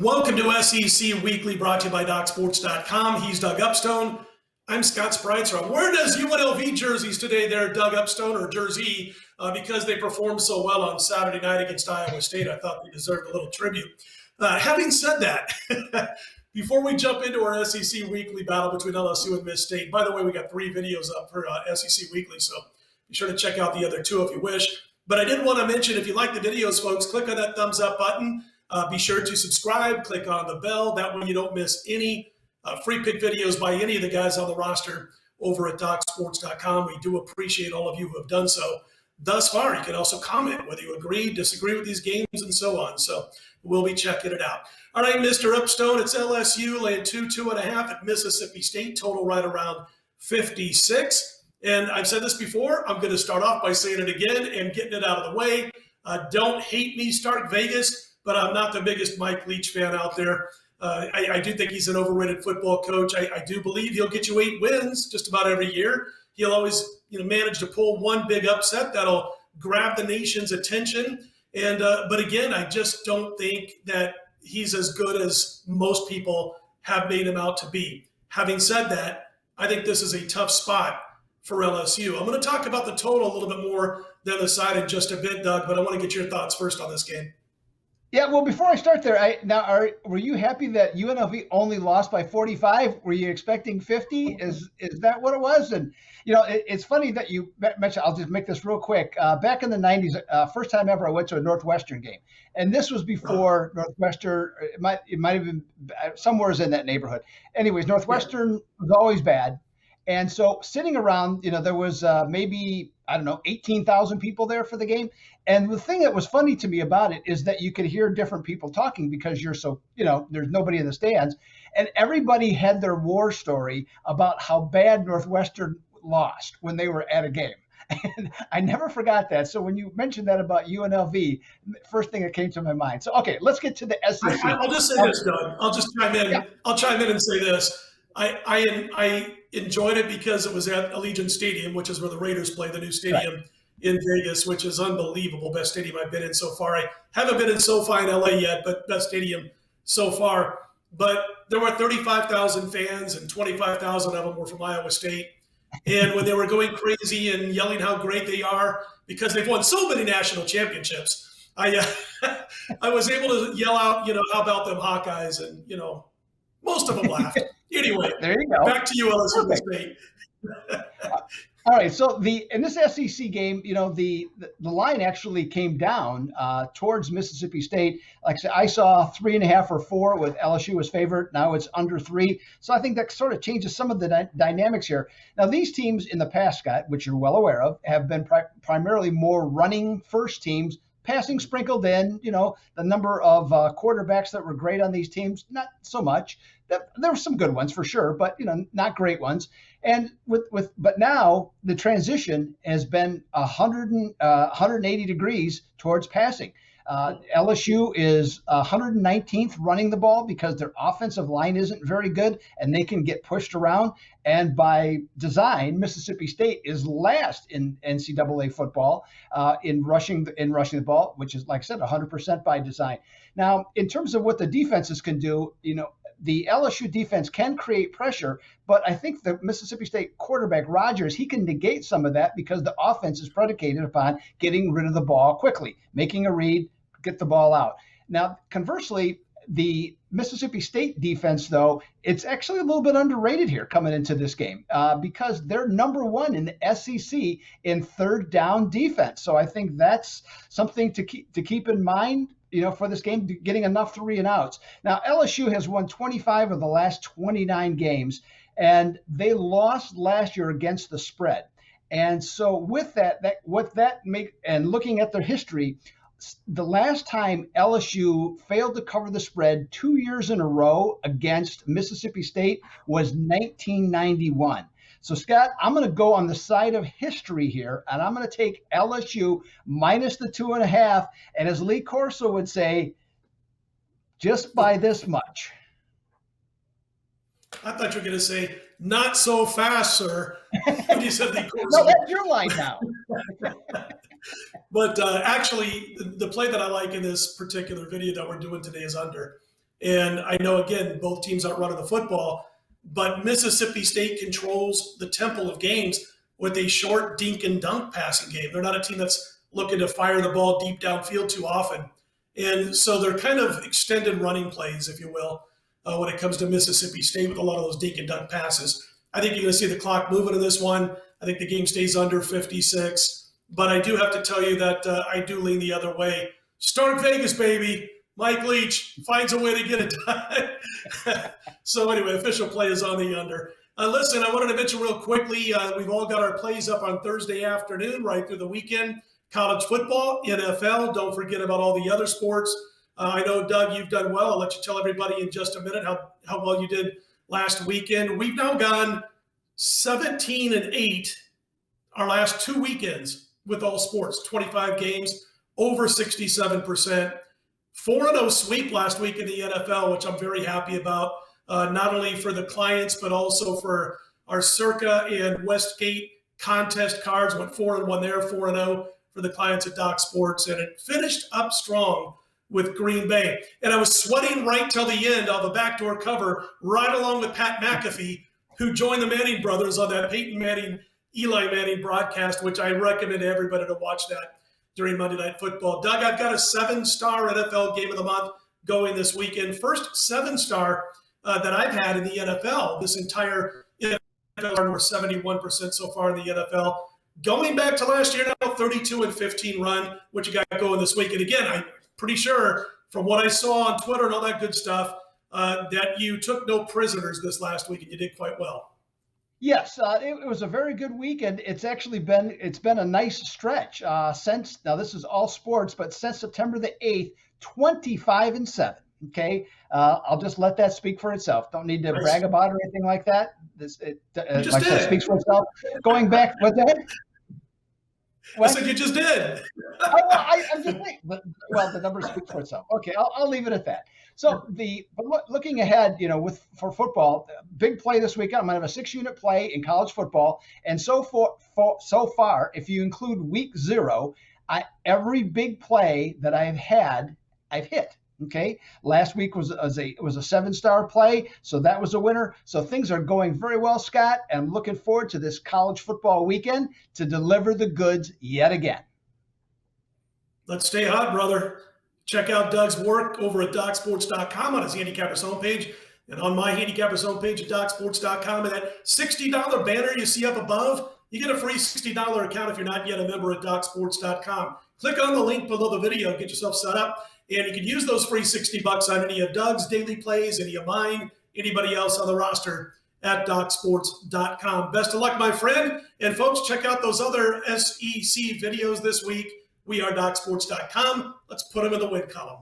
Welcome to SEC Weekly, brought to you by DocSports.com. He's Doug Upstone. I'm Scott Spreitzer. I'm wearing his UNLV jerseys today there, Doug Upstone, or Jersey, because they performed so well on Saturday night against Iowa State. I thought they deserved a little tribute. Having said that, before we jump into our SEC Weekly battle between LSU and Miss State, by the way, we got 3 videos up for SEC Weekly, so be sure to check out the other 2 if you wish. But I did want to mention, if you like the videos, folks, click on that thumbs up button. Be sure to subscribe, click on the bell. That way you don't miss any free pick videos by any of the guys on the roster over at DocSports.com. We do appreciate all of you who have done so thus far. You can also comment whether you agree, disagree with these games, and so on. So we'll be checking it out. All right, Mr. Upstone, it's LSU laying 2.5 at Mississippi State, total right around 56. And I've said this before. I'm going to start off by saying it again and getting it out of the way. Don't hate me, Stark Vegas. But I'm not the biggest Mike Leach fan out there. I do think he's an overrated football coach. I do believe he'll get you 8 wins just about every year. He'll always manage to pull one big upset that'll grab the nation's attention. And but again, I just don't think that he's as good as most people have made him out to be. Having said that, I think this is a tough spot for LSU. I'm going to talk about the total a little bit more than the side in just a bit, Doug, but I want to get your thoughts first on this game. Yeah, well, before I start there, were you happy that UNLV only lost by 45? Were you expecting 50? Is that what it was? And, it's funny that you mentioned, I'll just make this real quick. Back in the 90s, first time ever I went to a Northwestern game. And this was before Northwestern, it might have been somewhere in that neighborhood. Anyways, Northwestern was always bad. And so sitting around, there was maybe, 18,000 people there for the game. And the thing that was funny to me about it is that you could hear different people talking because you're so, there's nobody in the stands. And everybody had their war story about how bad Northwestern lost when they were at a game. And I never forgot that. So when you mentioned that about UNLV, first thing that came to my mind. So, okay, let's get to the SEC. I'll just say this, Doug. I'll just chime in. Yeah. I'll chime in and say this. I enjoyed it because it was at Allegiant Stadium, which is where the Raiders play, the new stadium in Vegas, which is unbelievable. Best stadium I've been in so far. I haven't been in SoFi in LA yet, but best stadium so far. But there were 35,000 fans, and 25,000 of them were from Iowa State. And when they were going crazy and yelling how great they are because they've won so many national championships, I was able to yell out, how about them Hawkeyes? And, most of them laughed. Anyway, there you go. Back to you, LSU State. All right. So in this SEC game, the line actually came down towards Mississippi State. Like I said, I saw 3.5 or 4 with LSU as favorite. Now it's under 3. So I think that sort of changes some of the dynamics here. Now these teams in the past, Scott, which you're well aware of, have been primarily more running first teams. Passing sprinkled in, the number of quarterbacks that were great on these teams, not so much. There were some good ones for sure, but not great ones. And but now the transition has been 180 degrees towards passing. LSU is 119th running the ball because their offensive line isn't very good and they can get pushed around. And by design, Mississippi State is last in NCAA football in rushing the ball, which is, like I said, 100% by design. Now, in terms of what the defenses can do, the LSU defense can create pressure, but I think the Mississippi State quarterback, Rogers, he can negate some of that because the offense is predicated upon getting rid of the ball quickly, making a read, get the ball out. Now, conversely, the Mississippi State defense, though, it's actually a little bit underrated here coming into this game because they're number 1 in the SEC in third down defense. So I think that's something to keep in mind, for this game, getting enough 3 and outs. Now, LSU has won 25 of the last 29 games, and they lost last year against the spread. And so with and looking at their history, the last time LSU failed to cover the spread 2 years in a row against Mississippi State was 1991. So, Scott, I'm going to go on the side of history here, and I'm going to take LSU minus the 2.5. And as Lee Corso would say, just by this much. I thought you were going to say, not so fast, sir. When you said Lee Corso. No, that's your line now. But actually, the play that I like in this particular video that we're doing today is under. And I know, again, both teams aren't running the football, but Mississippi State controls the temple of games with a short dink and dunk passing game. They're not a team that's looking to fire the ball deep downfield too often. And so they're kind of extended running plays, if you will, when it comes to Mississippi State with a lot of those dink and dunk passes. I think you're going to see the clock moving in this one. I think the game stays under 56. But I do have to tell you that I do lean the other way. Stark Vegas, baby. Mike Leach finds a way to get it done. So anyway, official play is on the under. Listen, I wanted to mention real quickly, we've all got our plays up on Thursday afternoon right through the weekend. College football, NFL, don't forget about all the other sports. I know, Doug, you've done well. I'll let you tell everybody in just a minute how well you did last weekend. We've now gone 17-8 our last 2 weekends with all sports, 25 games, over 67%. 4-0 sweep last week in the NFL, which I'm very happy about, not only for the clients, but also for our Circa and Westgate contest cards. Went 4-1 there, 4-0 for the clients at Doc Sports, and it finished up strong with Green Bay. And I was sweating right till the end on the backdoor cover, right along with Pat McAfee, who joined the Manning brothers on that Peyton Manning, Eli Manning broadcast, which I recommend everybody to watch that during Monday Night Football. Doug, I've got a 7-star NFL game of the month going this weekend. First 7-star that I've had in the NFL this entire NFL. We're 71% so far in the NFL. Going back to last year now, 32-15 run, what you got going this week. And again, I'm pretty sure from what I saw on Twitter and all that good stuff, that you took no prisoners this last week and you did quite well. Yes, it was a very good week, and it's been a nice stretch since, now this is all sports, but since September the 8th, 25-7. Okay, I'll just let that speak for itself. Don't need to brag about it or anything like that. It speaks for itself. Going back, what's that? What? I said you just did. I'm just saying. Well, the number speaks for itself. Okay, I'll leave it at that. So looking ahead, for football, big play this weekend. I'm going to have a 6-unit play in college football, and so far, if you include week 0, every big play that I've had, I've hit. Okay, last week was a 7-star play, so that was a winner. So things are going very well, Scott. I'm looking forward to this college football weekend to deliver the goods yet again. Let's stay hot, brother. Check out Doug's work over at DocSports.com on his Handicappers homepage and on my Handicappers homepage at DocSports.com. And that $60 banner you see up above, you get a free $60 account if you're not yet a member at DocSports.com. Click on the link below the video, get yourself set up, and you can use those free $60 on any of Doug's daily plays, any of mine, anybody else on the roster at DocSports.com. Best of luck, my friend. And folks, check out those other SEC videos this week. We are DocSports.com. Let's put them in the win column.